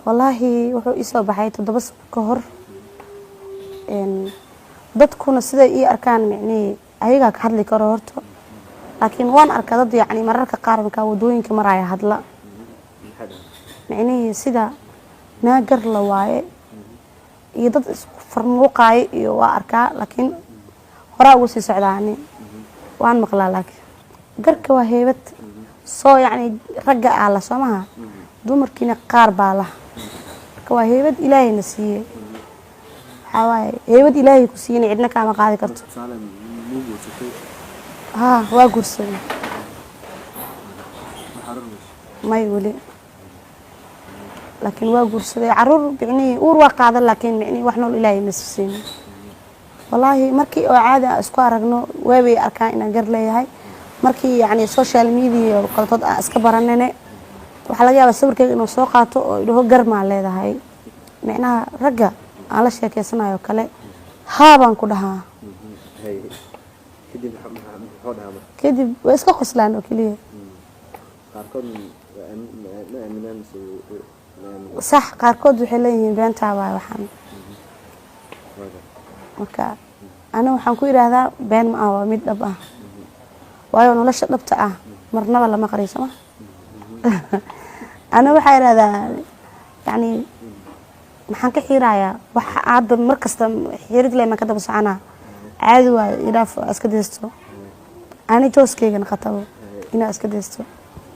والله wuxuu isoo baxay 7 sano ka hor dadkuna sida ay arkaan macnii ayaga ka hadli karo horto laakiin waan arkaa dad yacni mararka qaar marka wadooyinka maraya hadla macnii sida naagar la waaye iyo dad isku farmuuqay iyo waa arkaa laakiin hore ugu sii socdaani waan maqlaa laakiin garka waa heebad soo yacni ragga ala Soomaha dumarkiina qaar baa la ka waa heebad Ilaahay na siiyay حواي هيبد إلهي كسيني عندنا كام قاعد كرت ها واقرصني ما يقولي لكن واقرصني عرور يعني أور واقع لكن يعني وإحنا الإلهي مسفين والله مركي عادة أسكار رجنو وابي أركان إن جر لي هاي مركي يعني سوشيال ميديا وقلت أسكبرنني وحلاقي بس صور كي إنه سوقاته اللي هو جر مع اللي هاي معناها رجع على شيء كيسنا يوكله هابان كلها كده بس كخسلان وكليه صح قاركود وحلين بين تابع وحن وكا أنا وحن كوي هذا بين ما هو ميد أباه وأيون ولا شيء نبتأه مرنا ولا ما قريسة ما أنا بحير هذا يعني maxaan ka xiirayaa wax aad markasta xiirid leema ka daba socana caadi waa ilaaf iska deesto ani jooskeygan qatabo ina iska deesto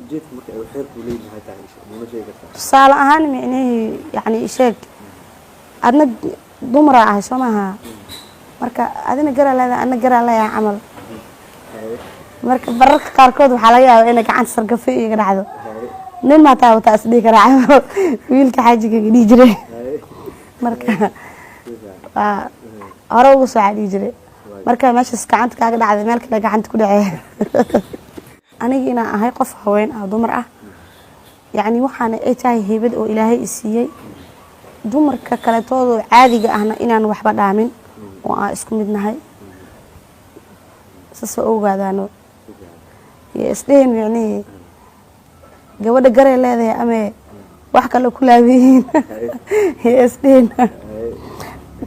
جيت مركي خير كولين هاي تعيش ما شيء قصة صال أهان يعني شيء أنا دمرة عاي سماها مركا أدينا جرى لا أنا جرى لا يا عمل مركا برك كاركود وحلايا إنك عن سرقفي قرعدو نين ما تاو تأسديك رعمل ويلك حاجة كذي جري مركا أروق سعد يجري مركا ماشي سكعنت كأجد على مالك لقى عند كل عيه أنا جينا هاي قف هوين أو دمرة يعني وحنا إيتاي هيبد أو إلهي السيء دمر ككلتوه عادي جاهنا إنا نوحب دامين وأسكن بدنا هاي سسوء قادانو يستهين يعني جوده جري لهذا أمي وحكى له كل هذين يستهين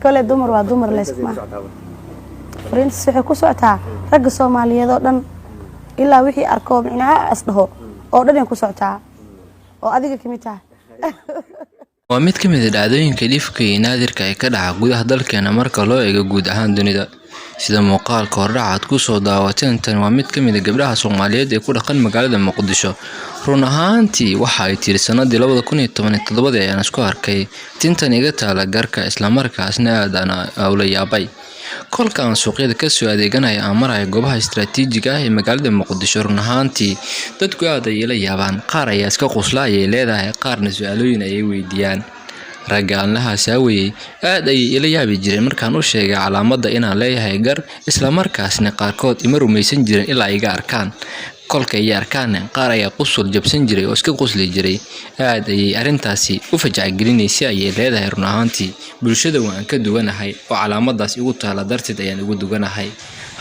كل دمر ودمر لسمع فرنس حكوا سعتها رجع سومالية ذا إلا وحي أركوب إنها أصله أو دنيا كسرتها أو أديك كميتها waa mid ka mid ah dhacdooyinka dhifka ee naadirka ay ka dhaca gudaha dalkeena marka loo eego guud ahaan dunida sida muuqaalka hordhacaad ku soo daawateen tan waa mid ka mid ah gabdhaha Soomaaliyeed ee ku dhaqan magaalada Muqdisho run ahaantii waxa ay tiri sanadii 2017 ayaan isku arkay tintan iga taala garka isla markaasna aadana awla yaabay kolkaan suuqyada ka soo adeeganaya amaray goobaha istiraatiijiga ah ee magaalada Muqdisho run ahaantii dadku aad ay la yaabaan qaar ayaa iska qoslaayay leedahay qaarna su'aalooyin ay weydiiyaan ragaan laha saaway aad ay ila yaabi jireen markaan u sheegay calaamadda inaan leeyahay gar isla markaasna qaarkood ima rumaysan jireen ilaa iga arkaan kolka ay arkaan qaar ayaa qusul jabsan jiray oo iska qosli jiray aad ay arintaasi u fajac gelinaysay ay leedahay run ahaantii bulshada waan ka duwanahay oo calaamadaas igu taala darteed ayaan ugu duganahay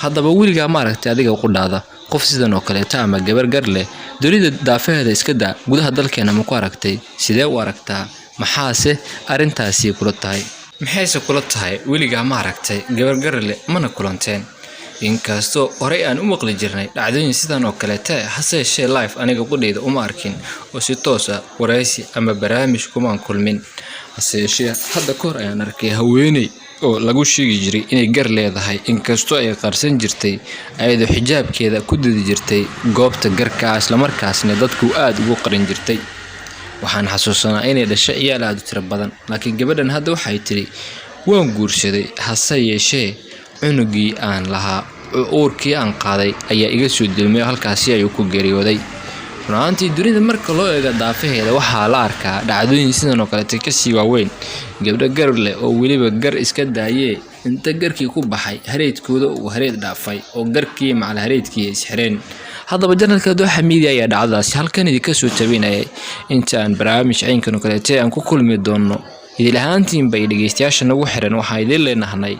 haddaba wiliga ma aragtay adiga u qudhaada qof sidan oo kale ama gabar gar leh dunida daafeeda iska daa gudaha dalkeena ma ku aragtay sidee u aragtaa maxaase arintaasi kula tahay maxayse kula tahay wiliga ma aragtay gabar gar leh mana kulanteen inkastoo hore aan u maqli jirnay dhacdooyin sidan oo kale hase yeeshee live aniga qudheeda uma arkin oo si toos ah waraysi ama barnaamij kuma kulmin hase yeeshee hadda koor ayaan arkay haweeney oo lagu sheegi jiray inay gar leedahay inkastoo ay qarsan jirtay ayadoo xijaabkeeda ku didi jirtay goobta garka isla markaasna dadku aad ugu qarin jirtay waxaan xasuusanaa inay dhashay iyaal aad u tiro badan laakiin gabadhan hadda waxay tiri waan guursaday hase yeeshee cunugii aan lahaa uurkii aan qaaday ayaa iga soo dilmay halkaasi ay ku geeriyooday runtii dunida marka loo eego daafaheeda waxa la arkaa dhacdooyin sidan oo kale ka sii waaweyn gabdho gar leh oo waliba gar iska daayay inta garkii ku baxay hareedkooda uu hareed dhaafay oo garkii macal hareedkii isxireen haddaba janalka Dooxa Media ayaa dhacdaas halkan idinka soo tabinayay inta aan barnaamij aynkan oo kale aan ku kulmi doono idil ahaantiin bay dhageystayaasha nagu xiran waxa idin leenahay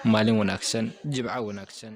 maalin wanaagsan, jimco wanaagsan.